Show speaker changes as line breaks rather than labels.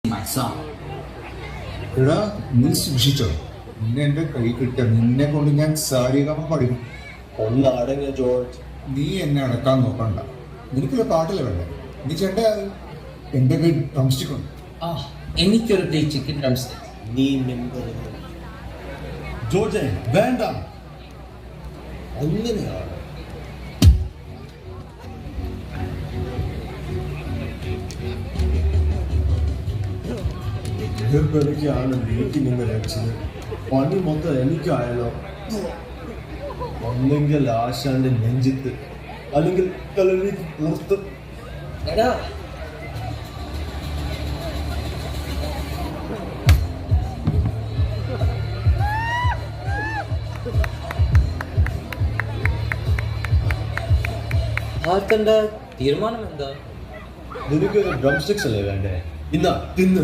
my son. എടാ നീ സൂക്ഷിച്ചോ, നിന്നെ എന്റെ കൈ കിട്ടിയ നിന്നെ കൊണ്ട് ഞാൻ സാരിഗമ പഠിക്കും.
ഒന്ന് അടങ്ങിയ ജോർജ്.
നീ എന്നെ അടക്കാൻ നോക്കണ്ട, നിനക്കുള്ള പാട്ടില്ല വേണ്ടേ? നീ ചേട്ടാ എന്റെ കൈ ഡ്രംസ്റ്റിക് ഉണ്ട്.
എനിക്കൊരു പ്ലേറ്റ് ചിക്കൻ ഡ്രംസ്റ്റിക്.
നീ മെമ്പർ
ജോർജ് വേണ്ട.
അങ്ങനെയാണ്. ഇടയ്ക്കാണ് വീട്ടിൽ നിന്ന് വെച്ചത്. പണി മൊത്തം എനിക്കായാലോ? ഒന്നെങ്കിൽ ആശാന്റെ നെഞ്ചത്ത്, അല്ലെങ്കിൽ കളരിക്ക് പുറത്ത്.
എടാ ഭാരതന്റെ തീരുമാനം എന്താ?
നിനക്കൊരു ഡ്രം സ്റ്റിക്സ് അല്ലേ വേണ്ടേ? ഇന്നാ തിന്ന്.